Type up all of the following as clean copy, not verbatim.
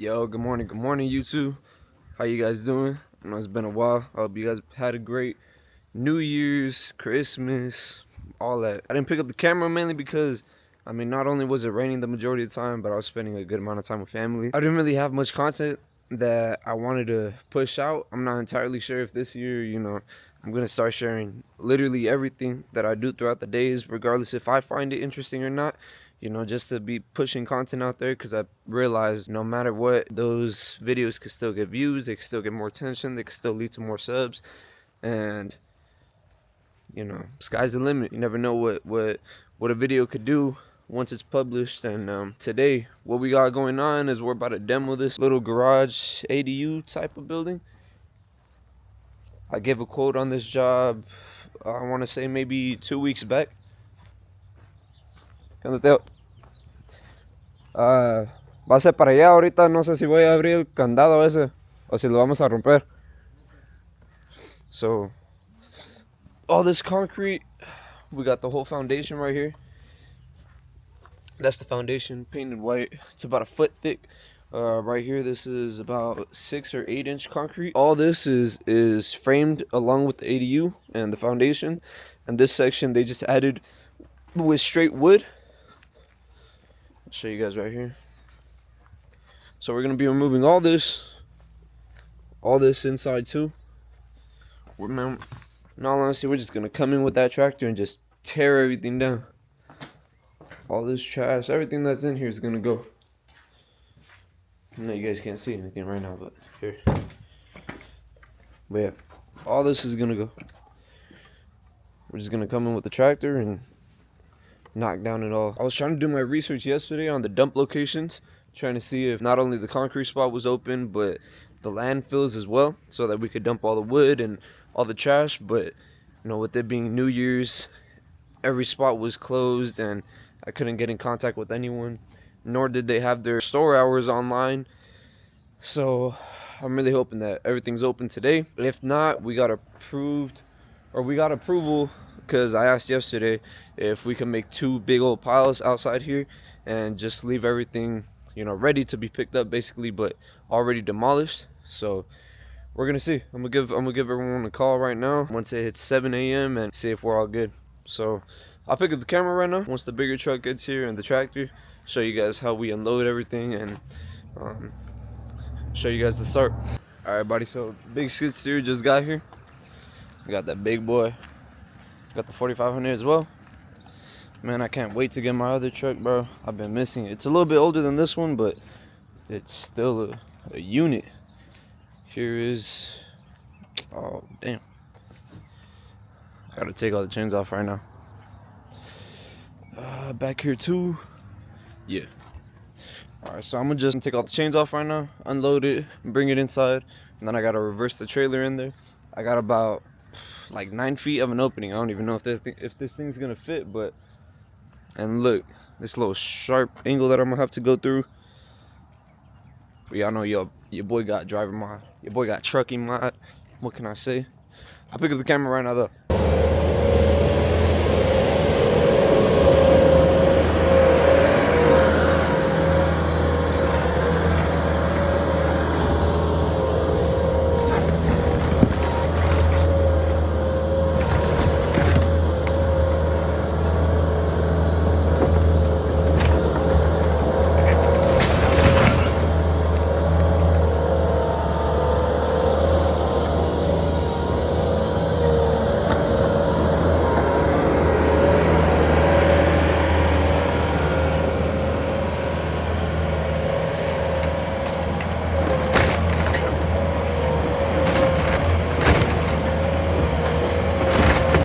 Yo, good morning, YouTube. How you guys doing? I know it's been a while. I hope you guys had a great New Year's, Christmas, all that. I didn't pick up the camera mainly because, not only was it raining the majority of the time, but I was spending a good amount of time with family. I didn't really have much content that I wanted to push out. I'm not entirely sure if this year, I'm going to start sharing literally everything that I do throughout the days, regardless if I find it interesting or not. Just to be pushing content out there, because I realized no matter what, those videos could still get views, they could still get more attention, they could still lead to more subs, and sky's the limit. You never know what a video could do once it's published. And today, what we got going on is we're about to demo this little garage ADU type of building. I gave a quote on this job, I want to say maybe 2 weeks back. ¿Qué onda, Teo? Va a ser para allá ahorita, no sé si voy a abrir el candado ese o si lo vamos a romper. So, all this concrete, we got the whole foundation right here. That's the foundation, painted white. It's about a foot thick. Right here, this is about 6 or 8 inch concrete. All this is framed along with the ADU and the foundation. And this section they just added with straight wood. I'll show you guys right here. So we're gonna be removing all this inside too. In all honesty, we're just gonna come in with that tractor and just tear everything down. All this trash, everything that's in here is gonna go. I know you guys can't see anything right now, but here. But yeah, all this is gonna go. We're just gonna come in with the tractor and knock down it all. I was trying to do my research yesterday on the dump locations, trying to see if not only the concrete spot was open, but the landfills as well, so that we could dump all the wood and all the trash. But with it being New Year's, every spot was closed and I couldn't get in contact with anyone, nor did they have their store hours online. So I'm really hoping that everything's open today. If not, we got approval, because I asked yesterday if we can make 2 big old piles outside here and just leave everything ready to be picked up basically, but already demolished. So we're gonna see. I'm gonna give everyone a call right now once it hits 7 a.m. and see if we're all good. So I'll pick up the camera right now once the bigger truck gets here and the tractor, show you guys how we unload everything, and show you guys the start. All right, buddy, so big skid steer just got here. We got that big boy, got the 4500 as well. Man, I can't wait to get my other truck, bro. I've been missing it. It's a little bit older than this one, but it's still a unit. Here is, oh damn, I gotta take all the chains off right now. Back here too, yeah. All right, so I'm gonna just take all the chains off right now, unload it, bring it inside, and then I gotta reverse the trailer in there. I got about like 9 feet of an opening. I don't even know if this thing's gonna fit, but, and look, this little sharp angle that I'm gonna have to go through. But y'all know your boy got driver mod, your boy got trucking mod. What can I say? I'll pick up the camera right now though.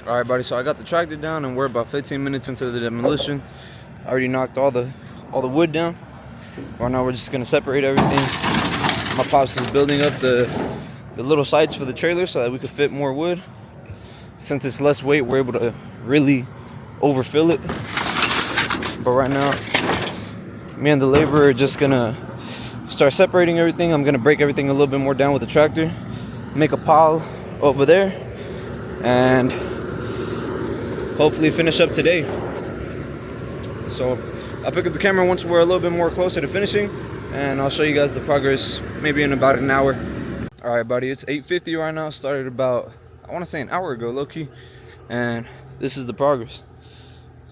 Alright, buddy, so I got the tractor down and we're about 15 minutes into the demolition. I already knocked all the wood down. Right now we're just gonna separate everything. My pops is building up the little sides for the trailer so that we could fit more wood. Since it's less weight, we're able to really overfill it. But right now, me and the laborer are just gonna start separating everything. I'm gonna break everything a little bit more down with the tractor, make a pile over there, and hopefully finish up today. So I'll pick up the camera once we're a little bit more closer to finishing, and I'll show you guys the progress maybe in about an hour. All right, buddy, it's 8:50 right now. Started about, I want to say, an hour ago, low-key, and this is the progress.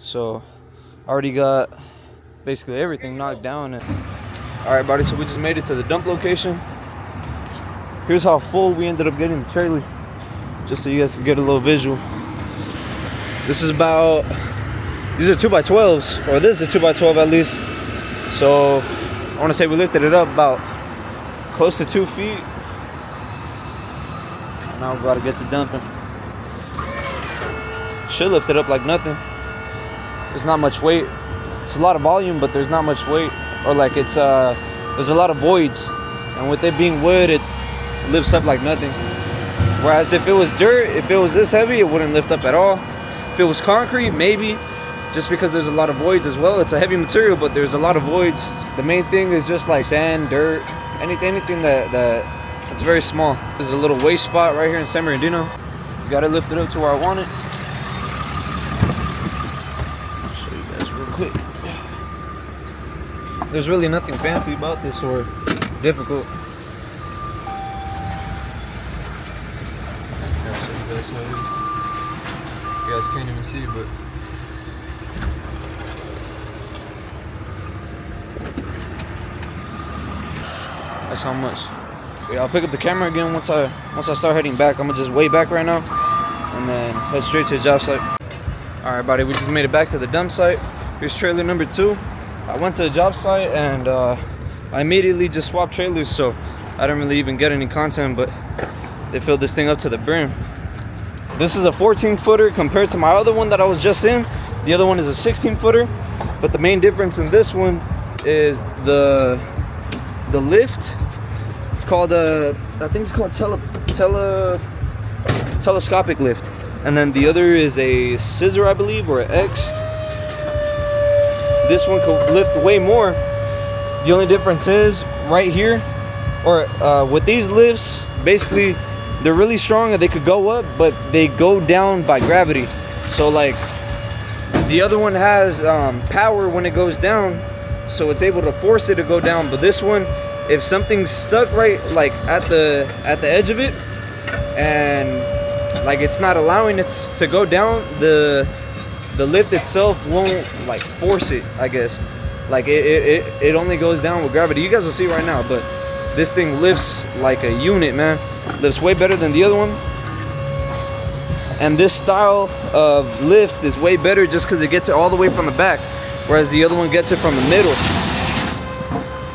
So I already got basically everything knocked down. And all right, buddy, so we just made it to the dump location. Here's how full we ended up getting the trailer, just so you guys can get a little visual. This is about, these are 2x12s, or this is a 2x12 at least. So I want to say we lifted it up about close to 2 feet. And now we're about to get to dumping. Should lift it up like nothing. There's not much weight. It's a lot of volume, but there's not much weight. Or like it's there's a lot of voids, and with it being wood, it lifts up like nothing. Whereas if it was dirt, if it was this heavy, it wouldn't lift up at all. If it was concrete, maybe, just because there's a lot of voids as well. It's a heavy material, but there's a lot of voids. The main thing is just like sand, dirt, anything that's very small. There's a little waste spot right here in San Bernardino. You gotta lift it up to where I want it. I'll show you guys real quick. There's really nothing fancy about this or difficult. I'll show you guys how it is. You guys can't even see, but that's how much. Yeah, I'll pick up the camera again once I start heading back. I'm gonna just way back right now and then head straight to the job site. All right, buddy, we just made it back to the dump site. Here's trailer number 2. I went to the job site and I immediately just swapped trailers, so I didn't really even get any content, but they filled this thing up to the brim. This is a 14-footer compared to my other one that I was just in. The other one is a 16-footer, but the main difference in this one is the lift. It's called I think it's called telescopic lift, and then the other is a scissor, I believe, or an X. This one could lift way more. The only difference is right here, or with these lifts, basically they're really strong and they could go up, but they go down by gravity. So like the other one has power when it goes down, so it's able to force it to go down. But this one, if something's stuck right like at the edge of it, and like it's not allowing it to go down, the lift itself won't like force it, I guess. Like it only goes down with gravity. You guys will see right now, but this thing lifts like a unit, man. Lifts way better than the other one. And this style of lift is way better just because it gets it all the way from the back, whereas the other one gets it from the middle.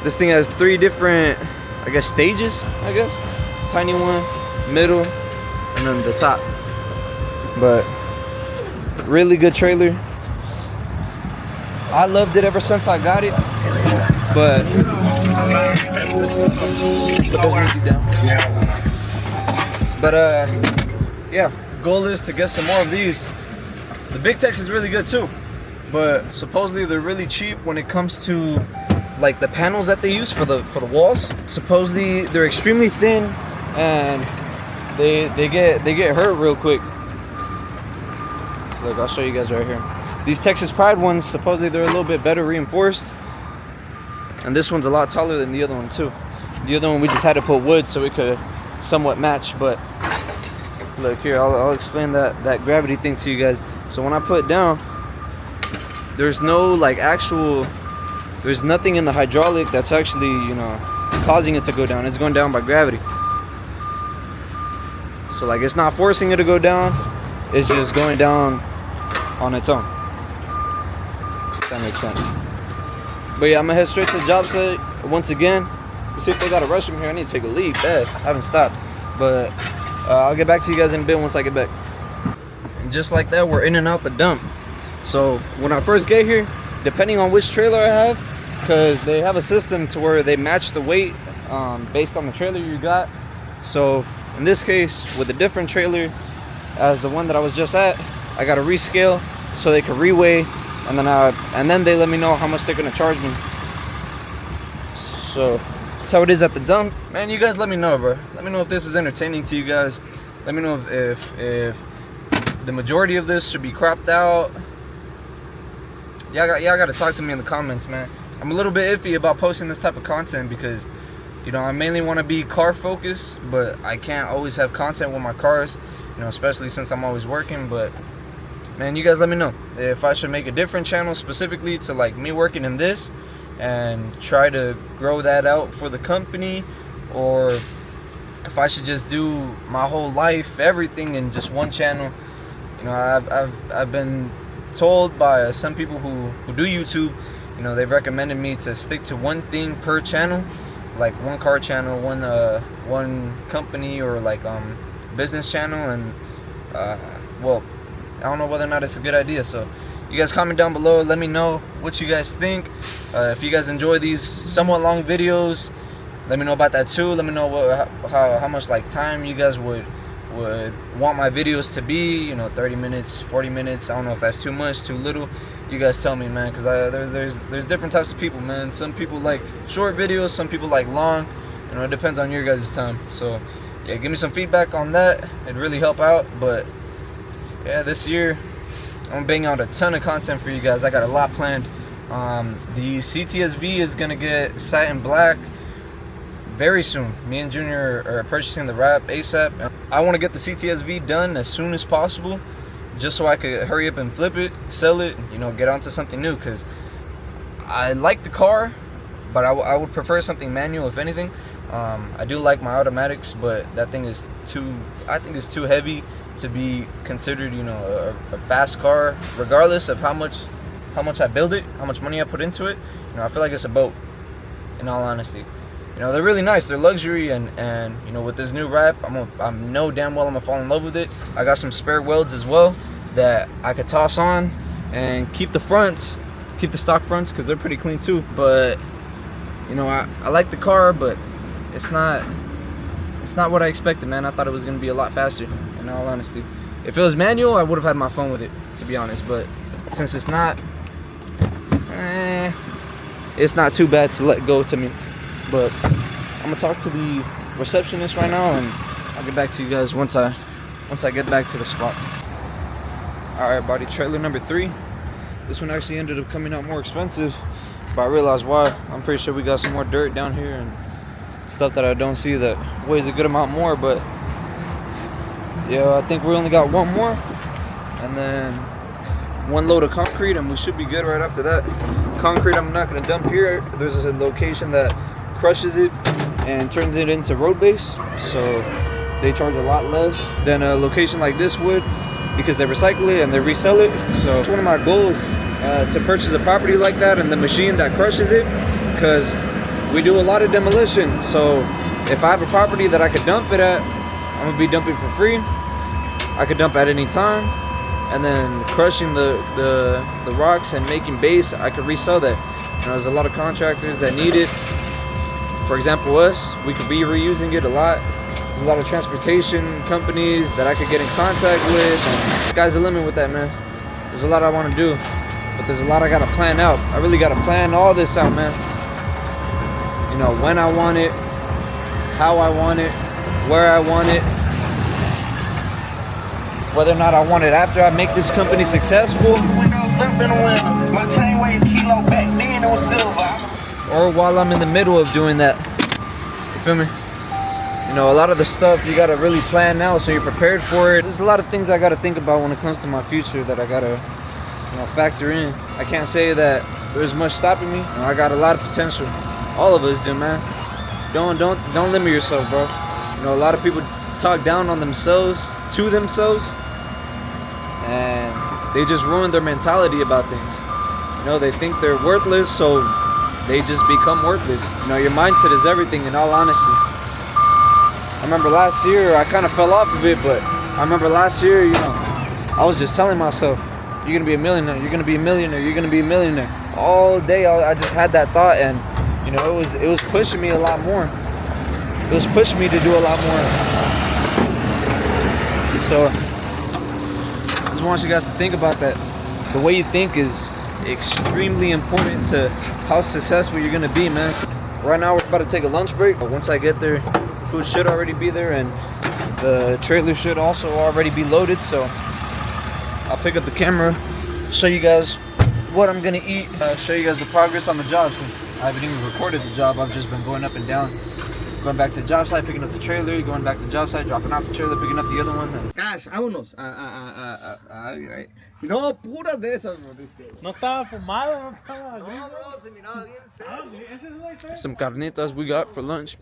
This thing has 3 different, I guess, stages, I guess. Tiny one, middle, and then the top. But really good trailer. I loved it ever since I got it. But put this music down. But yeah, goal is to get some more of these. The Big Tex is really good too, but supposedly they're really cheap when it comes to like the panels that they use for the walls. Supposedly they're extremely thin and they get hurt real quick. Look, I'll show you guys right here. These Texas Pride ones, supposedly they're a little bit better reinforced, and this one's a lot taller than the other one too. The other one we just had to put wood so it could somewhat match. But look here, I'll explain that gravity thing to you guys. So when I put it down, there's no like there's nothing in the hydraulic that's actually, you know, causing it to go down. It's going down by gravity. So like it's not forcing it to go down, it's just going down on its own. If that makes sense. But yeah, I'm gonna head straight to the job site once again. Let's see if they got a restroom here. I need to take a leak. I haven't stopped. But I'll get back to you guys in a bit once I get back. And just like that, we're in and out the dump. So when I first get here, depending on which trailer I have, because they have a system to where they match the weight based on the trailer you got. So in this case, with a different trailer as the one that I was just at, I got to rescale so they can reweigh, and then they let me know how much they're gonna charge me. So that's how it is at the dump. Man, you guys let me know, bro. Let me know if this is entertaining to you guys. Let me know if the majority of this should be cropped out. Y'all gotta talk to me in the comments, man. I'm a little bit iffy about posting this type of content because, you know, I mainly want to be car focused, but I can't always have content with my cars, you know, especially since I'm always working. But man, you guys let me know if I should make a different channel specifically to like me working in this and try to grow that out for the company, or if I should just do my whole life, everything in just one channel. You know, I've been told by some people who do YouTube, you know, they've recommended me to stick to one thing per channel, like one car channel, one company, or like business channel. And well, I don't know whether or not it's a good idea. So you guys comment down below, let me know what you guys think. If you guys enjoy these somewhat long videos, let me know about that too. Let me know how much like time you guys would want my videos to be. You know, 30 minutes, 40 minutes. I don't know if that's too much, too little. You guys tell me, man, because there's different types of people, man. Some people like short videos, some people like long. You know, it depends on your guys' time. So yeah, give me some feedback on that. It'd really help out. But yeah, this year I'm banging out a ton of content for you guys. I got a lot planned. The CTSV is gonna get satin black very soon. Me and Junior are purchasing the wrap ASAP. I want to get the CTSV done as soon as possible, just so I could hurry up and flip it, sell it, you know, get onto something new. Because I like the car, but I would prefer something manual if anything. I do like my automatics, but that thing is I think it's too heavy to be considered, you know, a fast car, regardless of how much I build it, how much money I put into it. You know, I feel like it's a boat, in all honesty. You know, they're really nice, they're luxury, and you know, with this new wrap, I know damn well I'm gonna fall in love with it. I got some spare welds as well that I could toss on and keep the stock fronts, because they're pretty clean too. But you know, I like the car, but it's not what I expected, man. I thought it was gonna be a lot faster, in all honesty. If it was manual, I would have had my fun with it, to be honest. But since it's not, it's not too bad to let go to me. But I'm gonna talk to the receptionist right now, and I'll get back to you guys once I get back to the spot. All right, buddy, trailer number 3. This one actually ended up coming out more expensive, but I realized why. I'm pretty sure we got some more dirt down here and stuff that I don't see that weighs a good amount more. But yeah, I think we only got one more, and then one load of concrete, and we should be good right after that. Concrete I'm not gonna dump here. There's a location that crushes it and turns it into road base, so they charge a lot less than a location like this would, because they recycle it and they resell it. So it's one of my goals, to purchase a property like that and the machine that crushes it, because we do a lot of demolition. So if I have a property that I could dump it at, I'm gonna be dumping for free. I could dump at any time, and then crushing the rocks and making base, I could resell that. You know, there's a lot of contractors that need it. For example, us, we could be reusing it a lot. There's a lot of transportation companies that I could get in contact with. And the sky's the limit with that, man. There's a lot I want to do, but there's a lot I gotta plan out. I really gotta plan all this out, man. You know, when I want it, how I want it, where I want it, whether or not I want it after I make this company successful, or while I'm in the middle of doing that. You feel me? You know, a lot of the stuff you gotta really plan now, so you're prepared for it. There's a lot of things I gotta think about when it comes to my future that I gotta, you know, factor in. I can't say that there's much stopping me. You know, I got a lot of potential. All of us do, man. Don't limit yourself, bro. You know, a lot of people talk down on themselves, to themselves, and they just ruin their mentality about things. You know, they think they're worthless, so they just become worthless. You know, your mindset is everything, in all honesty. I remember last year, I kind of fell off of it, but I remember last year, you know, I was just telling myself, you're gonna be a millionaire, you're gonna be a millionaire, you're gonna be a millionaire. All day, I just had that thought, and you know, it was pushing me a lot more. It was pushing me to do a lot more. So I just want you guys to think about that. The way you think is extremely important to how successful you're gonna be, man. Right now we're about to take a lunch break, but once I get there, food should already be there, and the trailer should also already be loaded. So I'll pick up the camera, show you guys what I'm gonna eat. Show you guys the progress on the job since I haven't even recorded the job. I've just been going up and down, going back to the job site, picking up the trailer, going back to the job site, dropping off the trailer, picking up the other one. And... Cash, vámonos. No, puras de esas, bro. No estaba fumado, no estaba. No, bro, se miraba bien. Some carnitas we got for lunch.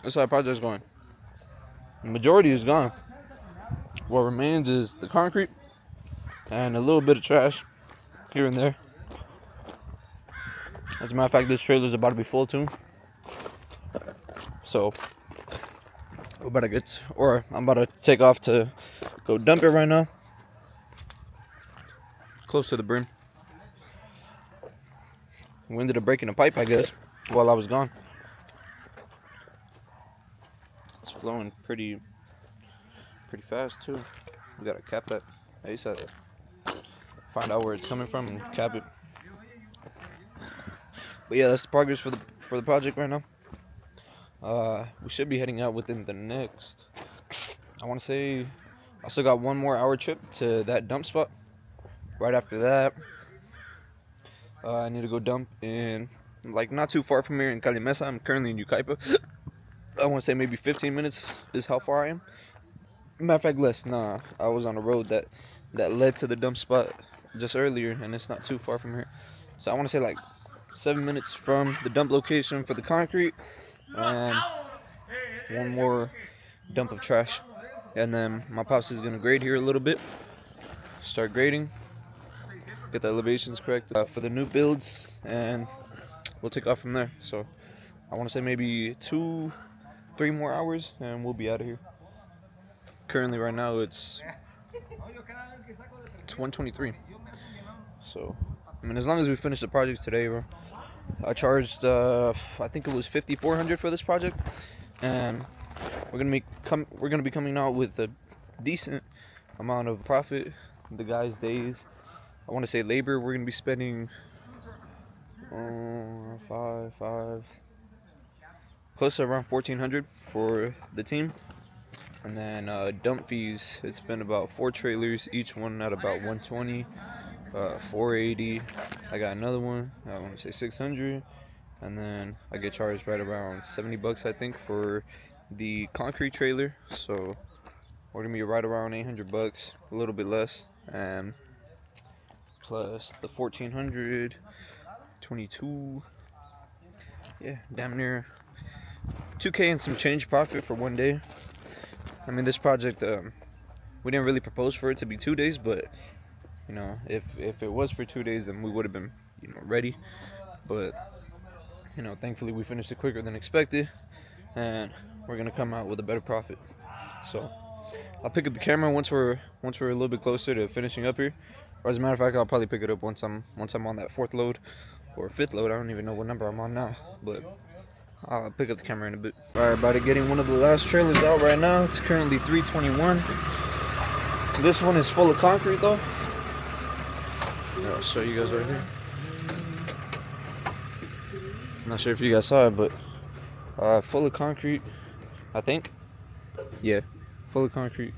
That's how the project's going. The majority is gone. What remains is the concrete and a little bit of trash here and there. As a matter of fact, this trailer's about to be full too. So we're about to get, or I'm about to take off to go dump it right now. Close to the brim. We ended up breaking a pipe, I guess, while I was gone. It's flowing pretty fast too. We gotta cap that ASAP. Find out where it's coming from and cap it. But yeah, that's the progress for the project right now. We should be heading out within the next, I want to say, I still got 1 more hour trip to that dump spot. Right after that, I need to go dump in, like, not too far from here in Calimesa. I'm currently in Yucaipa. I want to say maybe 15 minutes is how far I am. Matter of fact, less. Nah, I was on a road that led to the dump spot just earlier, and it's not too far from here. So I want to say like 7 minutes from the dump location for the concrete, and 1 more dump of trash. And then my pops is gonna grade here a little bit, start grading, get the elevations correct for the new builds, and we'll take off from there. So I want to say maybe 2-3 more hours and we'll be out of here. Currently right now it's 1:23. So I mean, as long as we finish the projects today, bro. I charged I think it was 5,400 for this project, and we're gonna be coming out with a decent amount of profit. The guys' days, I want to say labor, we're gonna be spending close to around 1,400 for the team. And then dump fees, it's been about 4 trailers, each one at about 120, 480. I got another one, I want to say 600, and then I get charged right around 70 bucks, I think, for the concrete trailer. So we're gonna be right around 800 bucks, a little bit less, and plus the 1,400, 22. Yeah, damn near 2K and some change profit for 1 day. I mean, this project, we didn't really propose for it to be 2 days, but you know, if it was for 2 days, then we would have been, you know, ready. But you know, thankfully we finished it quicker than expected, and we're gonna come out with a better profit. So I'll pick up the camera once we're a little bit closer to finishing up here. Or as a matter of fact, I'll probably pick it up once I'm on that 4th load or 5th load. I don't even know what number I'm on now, but I'll pick up the camera in a bit. Alright, about to getting one of the last trailers out right now. It's currently 3:21. This one is full of concrete though. I'll show you guys right here. I'm not sure if you guys saw it, but full of concrete, I think. Yeah, full of concrete.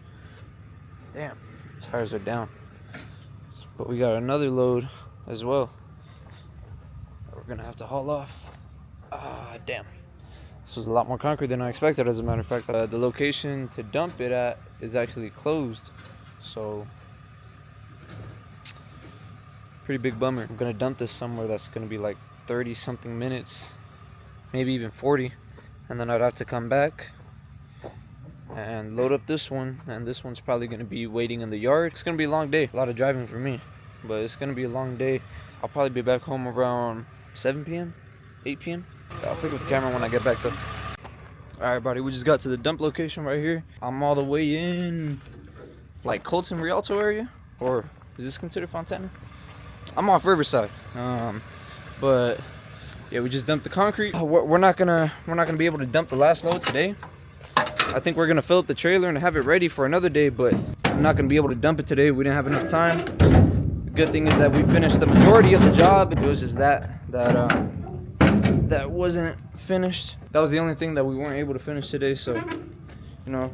Damn, tires are down. But we got another load as well. We're gonna have to haul off. Damn. This was a lot more concrete than I expected, as a matter of fact. The location to dump it at is actually closed. So, pretty big bummer. I'm gonna dump this somewhere that's gonna be like 30 something minutes, maybe even 40. And then I'd have to come back and load up this one. And this one's probably gonna be waiting in the yard. It's gonna be a long day. A lot of driving for me, but it's gonna be a long day. I'll probably be back home around 7 p.m., 8 p.m. I'll pick up the camera when I get back though. Alright, buddy, we just got to the dump location right here. I'm all the way in like Colton Rialto area, or is this considered Fontana? I'm off Riverside. But yeah, we just dumped the concrete. We're not gonna be able to dump the last load today. I think we're gonna fill up the trailer and have it ready for another day, but I'm not gonna be able to dump it today. We didn't have enough time. The good thing is that we finished the majority of the job. It was just that wasn't finished. That was the only thing that we weren't able to finish today, so you know,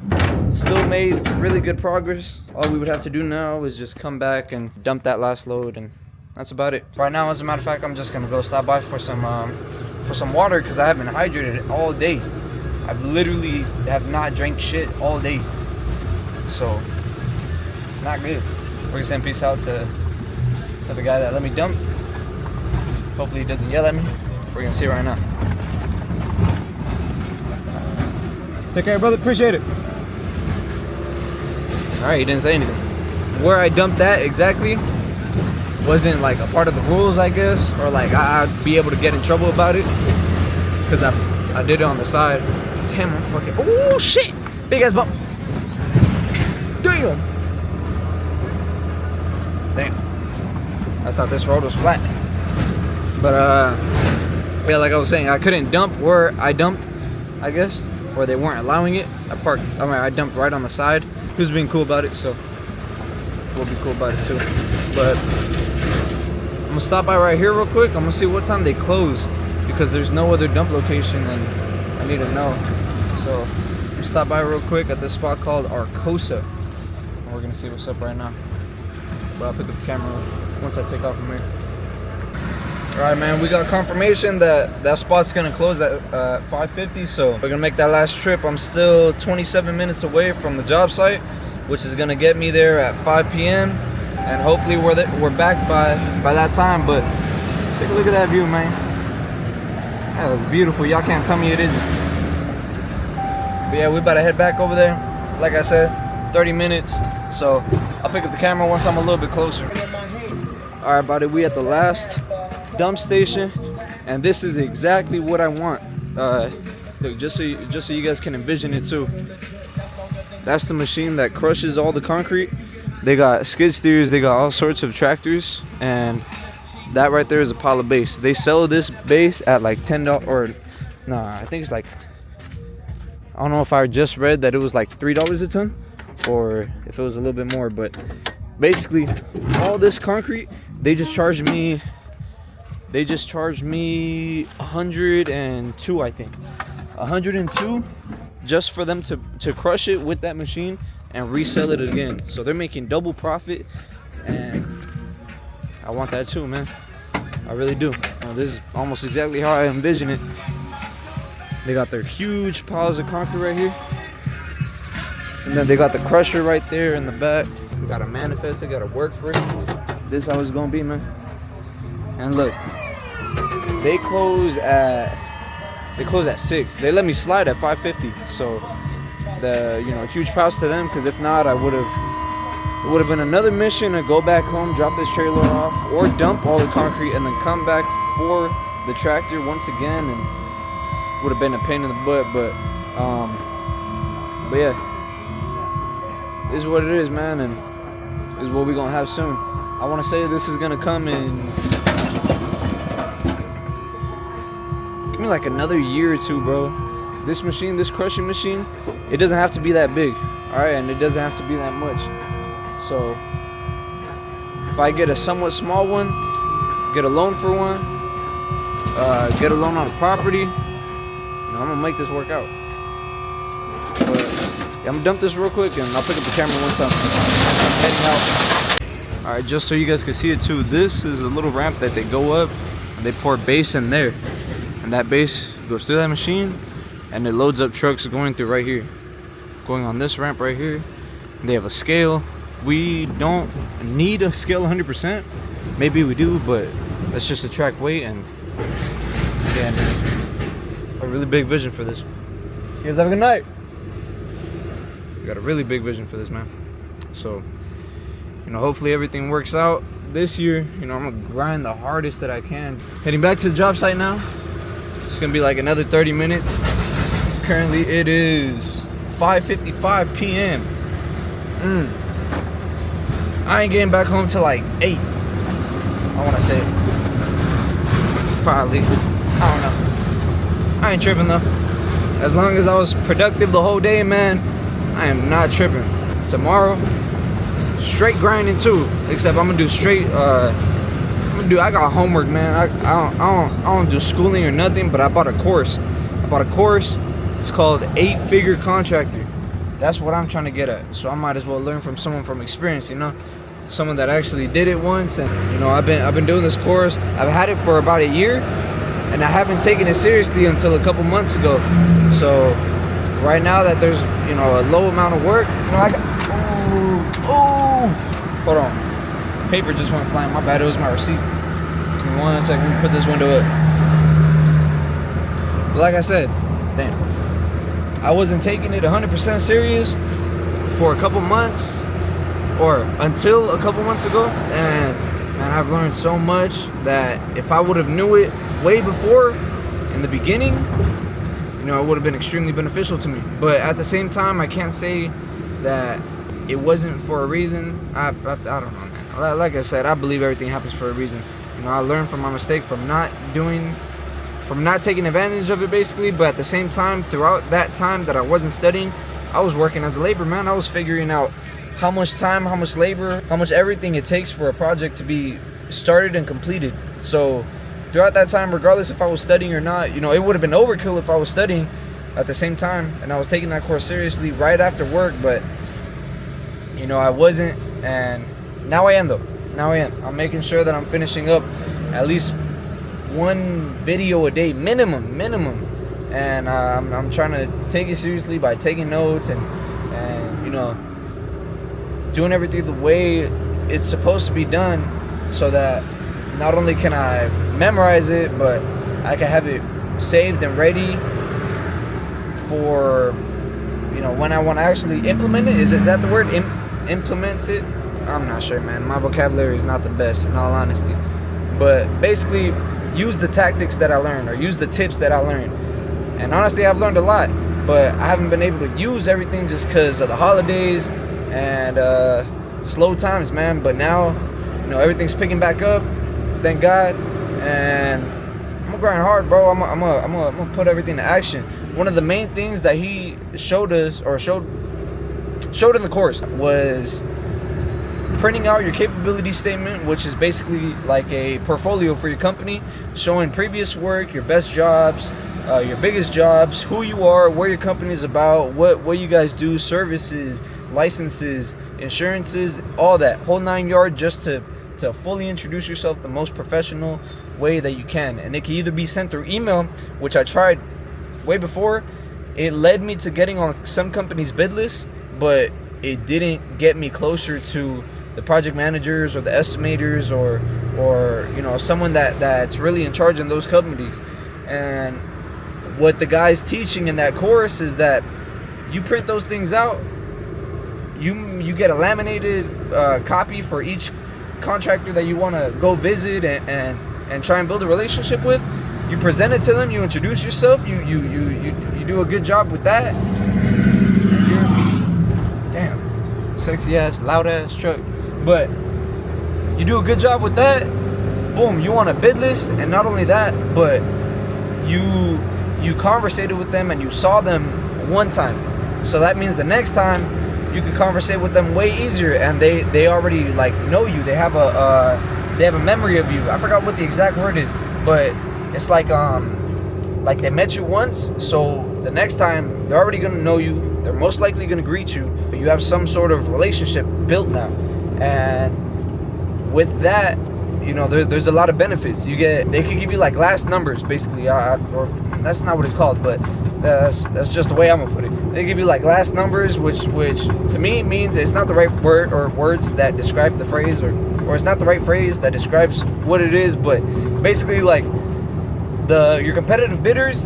still made really good progress. All we would have to do now is just come back and dump that last load, and that's about it. Right now, as a matter of fact, I'm just gonna go stop by for some water because I haven't hydrated all day. I've literally have not drank shit all day, so not good. We're gonna send peace out to the guy that let me dump. Hopefully he doesn't yell at me. We're gonna see right now. Take care, brother. Appreciate it. All right, he didn't say anything. Where I dumped that exactly wasn't like a part of the rules, I guess, or like I'd be able to get in trouble about it because I did it on the side. Damn, I'm fucking. Oh shit! Big ass bump. Damn. Damn. I thought this road was flat. But yeah, like I was saying, I couldn't dump where I dumped, I guess, or they weren't allowing it. I dumped right on the side. He was being cool about it, so we'll be cool about it too. But I'm gonna stop by right here real quick. I'm gonna see what time they close because there's no other dump location and I need to know. So I'm gonna stop by real quick at this spot called Arcosa. And we're gonna see what's up right now. But I'll pick up the camera once I take off from here. Alright, man, we got confirmation that that spot's gonna close at 5:50, so we're gonna make that last trip. I'm still 27 minutes away from the job site, which is gonna get me there at 5 p.m. and hopefully we're back by that time. But take a look at that view, man. That was beautiful. Y'all can't tell me it isn't. But yeah, we about to head back over there. Like I said, 30 minutes. So I'll pick up the camera once I'm a little bit closer. All right, buddy, we at the last dump station, and this is exactly what I want. Look, just so you guys can envision it too. That's the machine that crushes all the concrete. They got skid steers, they got all sorts of tractors, and that right there is a pile of base. They sell this base at like $10 or nah, I think it's like, I don't know if I just read that it was like $3 a ton or if it was a little bit more, but basically all this concrete, they just charged me 102, I think. 102 just for them to crush it with that machine and resell it again. So they're making double profit, and I want that too, man. I really do. This is almost exactly how I envision it. They got their huge piles of concrete right here, and then they got the crusher right there in the back. We got a manifest, they gotta work for it. This is how it's gonna be, man. And look, they close at 6. They let me slide at 5:50. So huge props to them, because if not, it would have been another mission to go back home, drop this trailer off, or dump all the concrete and then come back for the tractor once again, and would have been a pain in the butt. But yeah, this is what it is, man, and this is what we're gonna have soon. I want to say this is gonna come in, give me like another year or two, bro. This machine, this crushing machine, it doesn't have to be that big, all right, and it doesn't have to be that much. So if I get a somewhat small one, get a loan for one, get a loan on a property, I'm gonna make this work out. But yeah, I'm gonna dump this real quick and I'll pick up the camera once I'm heading out. All right, just so you guys can see it too, this is a little ramp that they go up and they pour base in there, and that base goes through that machine and it loads up trucks going through right here, going on this ramp right here. They have a scale. We don't need a scale 100%. Maybe we do, but that's just to track weight. And yeah, a really big vision for this. You guys have a good night. We got a really big vision for this, man. So, hopefully everything works out this year. I'm gonna grind the hardest that I can. Heading back to the job site now. It's gonna be like another 30 minutes. Currently it is 5:55 p.m. I ain't getting back home till like 8. I wanna say. Probably. I don't know. I ain't tripping though. As long as I was productive the whole day, man, I am not tripping. Tomorrow, straight grinding too. Except I'm gonna do straight. I got homework, man. I don't do schooling or nothing. But I bought a course. It's called 8-Figure Contractor. That's what I'm trying to get at. So I might as well learn from someone from experience, you know, someone that actually did it once. And you know, I've been doing this course. I've had it for about a year, and I haven't taken it seriously until a couple months ago. So right now that there's, you know, a low amount of work, you know, I got, hold on, paper just went flying. My bad, it was my receipt. Give me 1 second, let me put this window up. But like I said, damn, I wasn't taking it 100% serious for a couple months, or until a couple months ago, and man, I've learned so much that if I would have knew it way before, in the beginning, you know, it would have been extremely beneficial to me. But at the same time, I can't say that it wasn't for a reason. I don't know, man. Like I said, I believe everything happens for a reason. You know, I learned from my mistake, from not taking advantage of it, basically. But at the same time, throughout that time that I wasn't studying, I was working as a labor man. I was figuring out how much time, how much labor, how much everything it takes for a project to be started and completed. So throughout that time, regardless if I was studying or not, you know, it would have been overkill if I was studying at the same time and I was taking that course seriously right after work. But you know, I wasn't, and now I am though. Now I am. I'm making sure that I'm finishing up at least one video a day minimum, and I'm trying to take it seriously by taking notes and you know, doing everything the way it's supposed to be done, so that not only can I memorize it, but I can have it saved and ready for, you know, when I want to actually implement it. Is that the word? Implement it? I'm not sure, man. My vocabulary is not the best, in all honesty. But basically, use the tactics that I learned, or use the tips that I learned. And honestly, I've learned a lot, but I haven't been able to use everything just because of the holidays and slow times, man. But now, you know, everything's picking back up, thank God. And I'm gonna grind hard, bro. I'm gonna put everything to action. One of the main things that he showed us, or showed in the course, was printing out your capability statement, which is basically like a portfolio for your company, showing previous work, your best jobs, your biggest jobs, who you are, where your company is about, what you guys do, services, licenses, insurances, all that whole 9 yards, just to fully introduce yourself the most professional way that you can. And it can either be sent through email, which I tried way before. It led me to getting on some companies' bid lists, but it didn't get me closer to the project managers or the estimators or you know, someone that's really in charge in those companies. And what the guy's teaching in that course is that you print those things out, you get a laminated copy for each contractor that you want to go visit and try and build a relationship with. You present it to them, you introduce yourself, you do a good job with that. Damn, sexy ass, loud ass truck. But you do a good job with that, boom, you on a bid list. And not only that, but you conversated with them and you saw them one time. So that means the next time you can conversate with them way easier, and they already like know you. They have a memory of you. I forgot what the exact word is, but it's like they met you once, so the next time they're already gonna know you. They're most likely gonna greet you. You have some sort of relationship built now. And with that, you know, there's a lot of benefits. They could give you like last numbers, basically, or that's not what it's called, but that's just the way I'm gonna put it. They give you like last numbers, which to me means it's not the right word or words that describe the phrase, or it's not the right phrase that describes what it is, but basically like your competitive bidders,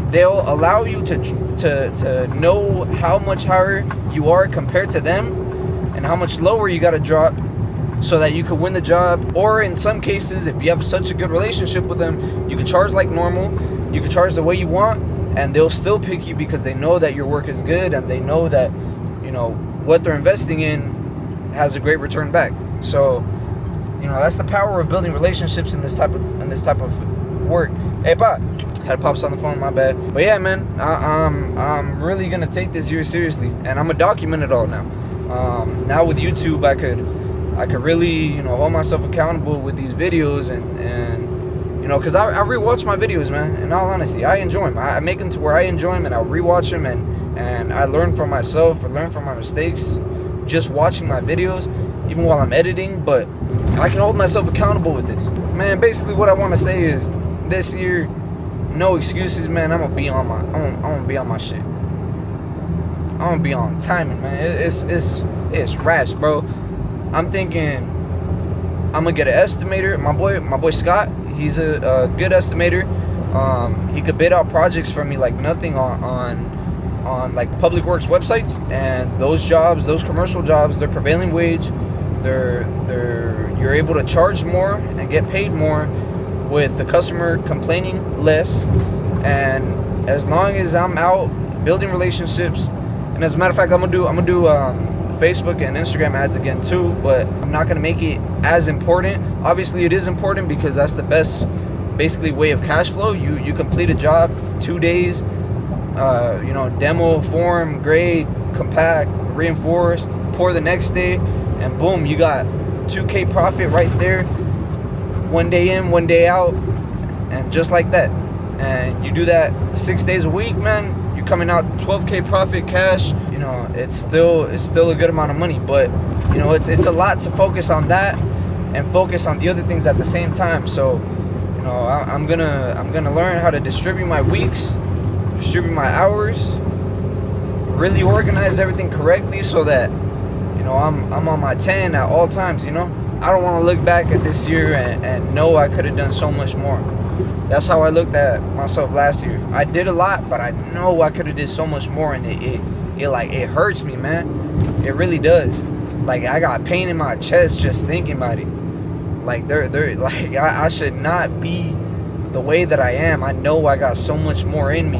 they'll allow you to know how much higher you are compared to them, and how much lower you got to drop so that you could win the job. Or in some cases, if you have such a good relationship with them, you can charge like normal, you can charge the way you want, and they'll still pick you because they know that your work is good, and they know that, you know, what they're investing in has a great return back. So, you know, that's the power of building relationships in this type of work. Hey, Pop. Had Pops on the phone, my bad. But yeah, man, I'm really gonna take this year seriously, and I'm gonna document it all now. Now with YouTube, I could really, you know, hold myself accountable with these videos, and you know, because I rewatch my videos, man. In all honesty, I enjoy them. I make them to where I enjoy them, and I rewatch them, and and I learn from myself or learn from my mistakes just watching my videos, even while I'm editing. But I can hold myself accountable with this, man. Basically what I want to say is this year, no excuses, man. I'm gonna be on my shit. I'm gonna be on timing, man. It's raps, bro. I'm thinking I'm gonna get an estimator. My boy Scott, he's a good estimator. He could bid out projects for me like nothing on like public works websites, and those jobs, those commercial jobs, they're prevailing wage. You're able to charge more and get paid more with the customer complaining less. And as long as I'm out building relationships, and as a matter of fact, I'm gonna do Facebook and Instagram ads again too, but I'm not gonna make it as important. Obviously it is important because that's the best basically way of cash flow. You complete a job 2 days, demo, form, grade, compact, reinforce, pour the next day, and boom, you got 2K profit right there. 1 day in, 1 day out, and just like that. And you do that 6 days a week, man, you're coming out 12K profit cash. It's still a good amount of money, but it's a lot to focus on that and focus on the other things at the same time. So I'm gonna learn how to distribute my weeks, distribute my hours, really organize everything correctly so that I'm on my 10 at all times. I don't want to look back at this year and know I could have done so much more. That's how I looked at myself last year. I did a lot, but I know I could have did so much more, and it hurts me, man. It really does. Like, I got pain in my chest just thinking about it. Like, I should not be the way that I am. I know I got so much more in me,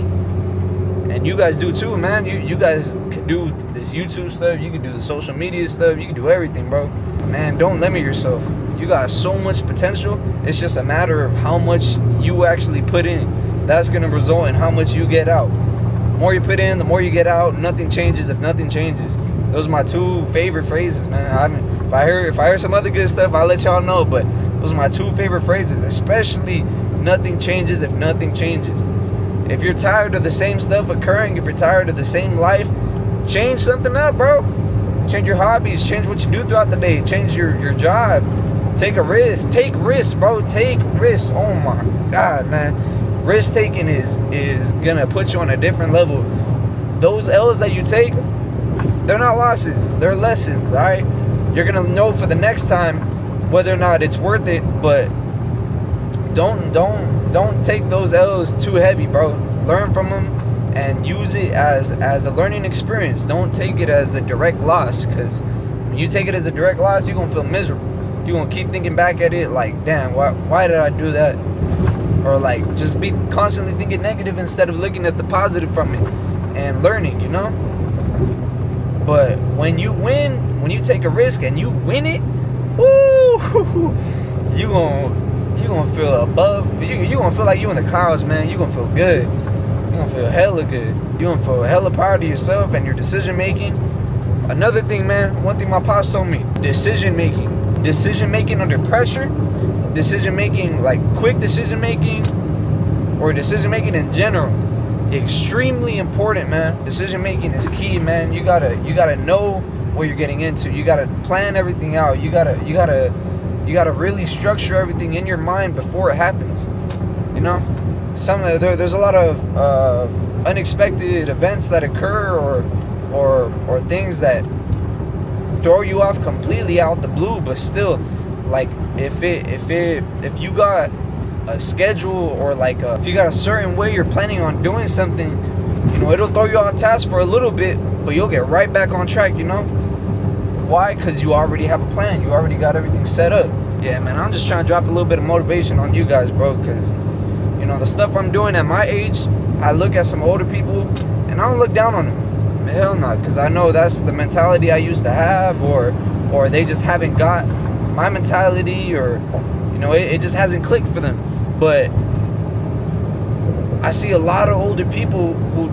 and you guys do too, man. You guys can do this YouTube stuff. You can do the social media stuff. You can do everything, bro. Man, don't limit yourself. You got so much potential. It's just a matter of how much you actually put in. That's gonna result in how much you get out. The more you put in, the more you get out. Nothing changes if nothing changes. Those are my two favorite phrases, man. If I hear some other good stuff, I'll let y'all know. But those are my two favorite phrases, especially nothing changes if nothing changes. If you're tired of the same stuff occurring, if you're tired of the same life, change something up, bro. Change your hobbies, change what you do throughout the day, change your job. Take a risk. Take risks, bro. Take risks. Oh my God, man. Risk taking is gonna put you on a different level. Those L's that you take, they're not losses, they're lessons. All right, you're gonna know for the next time whether or not it's worth it. But don't take those L's too heavy, bro. Learn from them and use it as a learning experience. Don't take it as a direct loss, because when you take it as a direct loss, you're gonna feel miserable. You're gonna keep thinking back at it like, damn, why did I do that? Or like, just be constantly thinking negative instead of looking at the positive from it and learning, But when you win, when you take a risk and you win it, woo, you gonna feel above. You gonna feel like you in the clouds, man. You gonna feel good. You gonna feel hella good. You gonna feel hella proud of yourself and your decision making. Another thing, man. One thing my pops told me: decision making under pressure, decision making, like quick decision making, or decision making in general. Extremely important, man. Decision making is key, man. You gotta know what you're getting into. You gotta plan everything out. You gotta really structure everything in your mind before it happens. There's a lot of unexpected events that occur, or things that throw you off completely out the blue. But still, like, if you got a schedule, or like if you got a certain way you're planning on doing something, it'll throw you off task for a little bit, but you'll get right back on track. Why? Because you already have a plan. You already got everything set up. Yeah, man, I'm just trying to drop a little bit of motivation on you guys, bro, because the stuff I'm doing at my age, I look at some older people and I don't look down on them. Hell no, because I know that's the mentality I used to have, or they just haven't got my mentality, or it just hasn't clicked for them. But I see a lot of older people who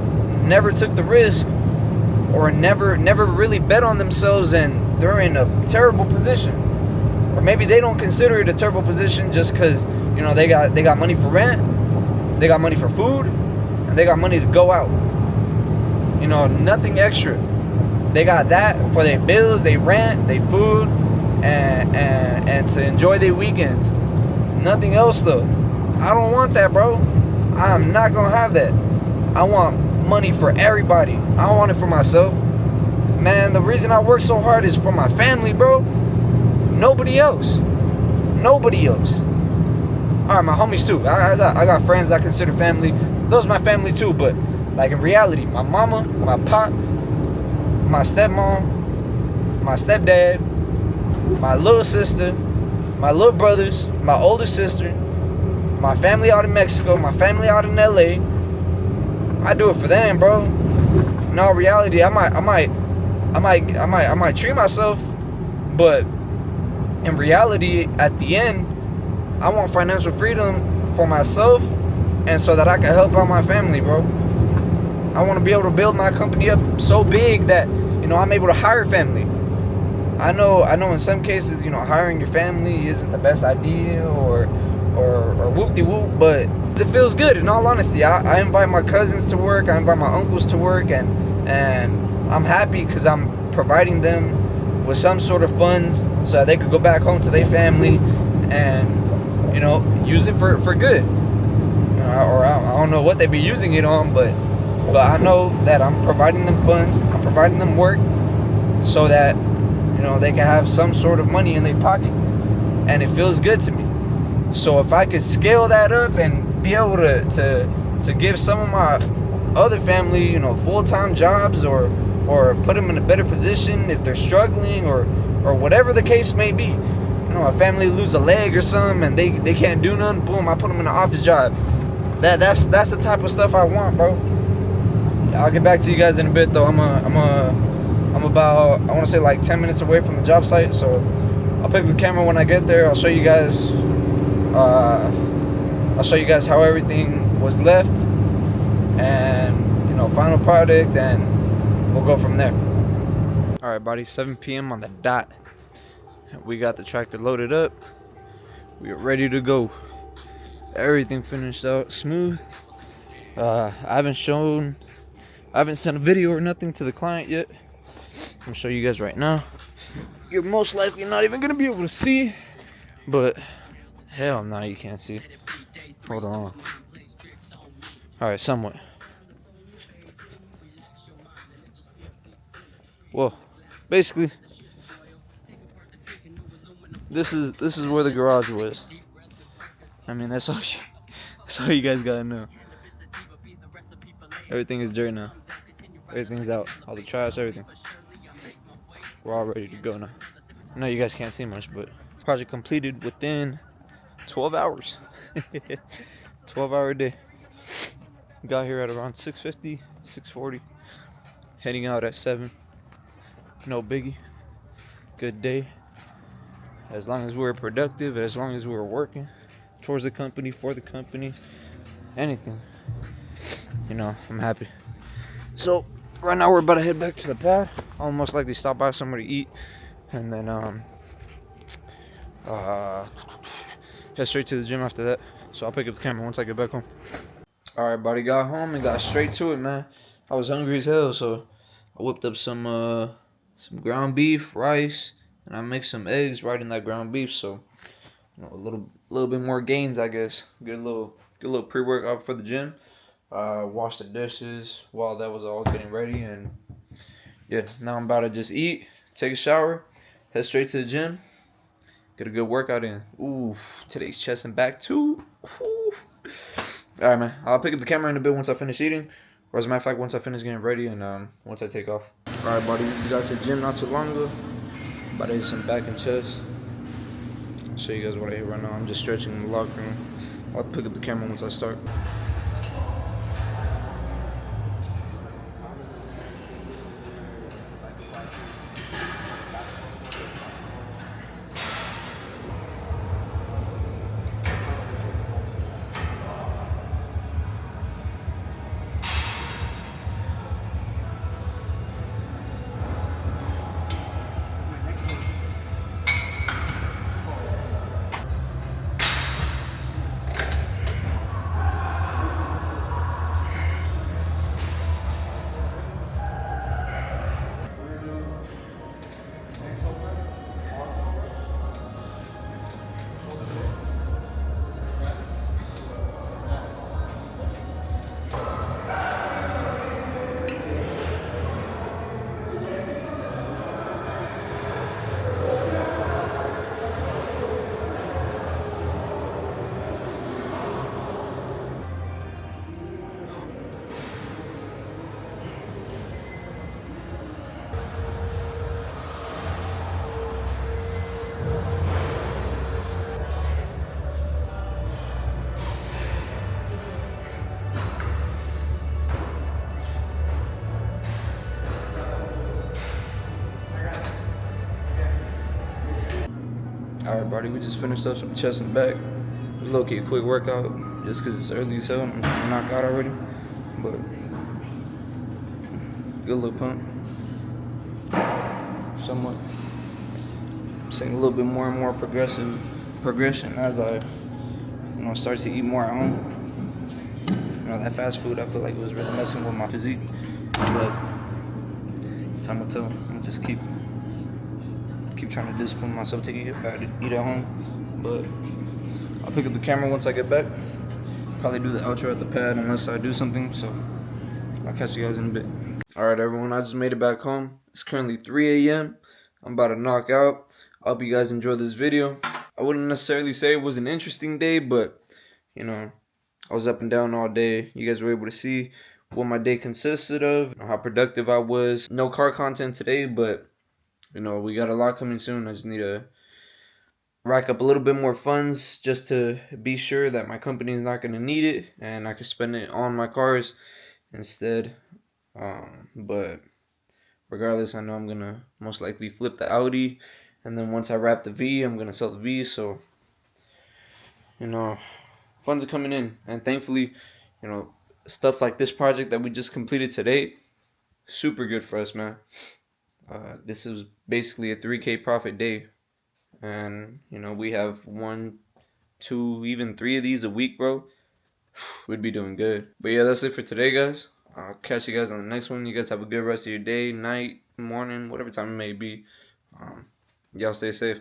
never took the risk, or never really bet on themselves, and they're in a terrible position. Or maybe they don't consider it a terrible position just because they got money for rent, they got money for food, and they got money to go out. nothing extra. They got that for their bills, they rent, they food, and to enjoy their weekends. Nothing else though. I don't want that, bro. I'm not gonna have that. I want money for everybody. I don't want it for myself. Man, the reason I work so hard is for my family, bro. Nobody else. Nobody else. Alright, my homies too. I got friends I consider family. Those are my family too, but like in reality, my mama, my pop, my stepmom, my stepdad, my little sister, my little brothers, my older sister, my family out in Mexico, my family out in LA. I do it for them, bro. In all reality, I might treat myself, but in reality, at the end, I want financial freedom for myself, and so that I can help out my family, bro. I want to be able to build my company up so big that I'm able to hire family. I know in some cases, hiring your family isn't the best idea or whoop-de-whoop, but it feels good. In all honesty, I invite my cousins to work, I invite my uncles to work, and I'm happy because I'm providing them with some sort of funds so that they could go back home to their family and use it for good. Or I don't know what they be using it on, but I know that I'm providing them funds, I'm providing them work so that they can have some sort of money in their pocket, and it feels good to me. So if I could scale that up and be able to give some of my other family, full-time jobs, or put them in a better position if they're struggling, or whatever the case may be. A family lose a leg or something and they can't do nothing, boom, I put them in an office job. That's the type of stuff I want, bro. I'll get back to you guys in a bit though. I'm about, I want to say like 10 minutes away from the job site, so I'll pick up the camera when I get there. I'll show you guys how everything was left, and final product, and we'll go from there. All right, buddy, 7 p.m. on the dot. We got the tractor loaded up. We are ready to go. Everything finished out smooth. I haven't sent a video or nothing to the client yet. I'm gonna show you guys right now. You're most likely not even gonna be able to see, but hell no, you can't see. Hold on. All right, somewhat. Well, basically, this is where the garage was. I mean, that's all you guys gotta know. Everything is dirt now. Everything's out. All the trash, everything. We're all ready to go now. I know you guys can't see much, but project completed within 12 hours. 12-hour day. Got here at around 6:50, 6:40. Heading out at 7. No biggie. Good day. As long as we were productive, as long as we were working towards the company, for the company, anything, I'm happy. So right now we're about to head back to the pad. I'll most likely stop by somewhere to eat, and then head straight to the gym after that. So I'll pick up the camera once I get back home. All right, buddy, got home and got straight to it, man. I was hungry as hell, so I whipped up some ground beef, rice, and I mixed some eggs right in that ground beef. So a little bit more gains, I guess. Get a little pre-workout for the gym. Wash the dishes while that was all getting ready, and yeah, now I'm about to just eat, take a shower, head straight to the gym, get a good workout in. Ooh, today's chest and back too. Ooh. All right, man. I'll pick up the camera in a bit once I finish eating, or as a matter of fact, once I finish getting ready, and once I take off. All right, buddy. We just got to the gym not too long ago. About to hit some back and chest. I'll show you guys what I hit right now. I'm just stretching in the locker room. I'll pick up the camera once I start. Alright, buddy, we just finished up some chest and back. It was low-key a quick workout, just because it's early as hell. I'm trying to knock out already, but it's a good little pump. Somewhat. I'm seeing a little bit more and more progression as I, start to eat more at home. That fast food, I feel like it was really messing with my physique, but time will tell. I'm just keep trying to discipline myself to eat at home. But I'll pick up the camera once I get back. Probably do the outro at the pad unless I do something. So I'll catch you guys in a bit. Alright everyone, I just made it back home. It's currently 3 a.m. I'm about to knock out. I hope you guys enjoyed this video. I wouldn't necessarily say it was an interesting day, but I was up and down all day. You guys were able to see what my day consisted of, how productive I was. No car content today, but we got a lot coming soon. I just need to rack up a little bit more funds just to be sure that my company is not going to need it and I can spend it on my cars instead. But regardless, I know I'm going to most likely flip the Audi, and then once I wrap the V, I'm going to sell the V. So, funds are coming in, and thankfully, stuff like this project that we just completed today, super good for us, man. This is basically a 3K profit day, and we have 1, 2, even 3 of these a week, bro. We'd be doing good. But yeah, that's it for today, guys. I'll catch you guys on the next one. You guys have a good rest of your day, night, morning, whatever time it may be. Y'all stay safe.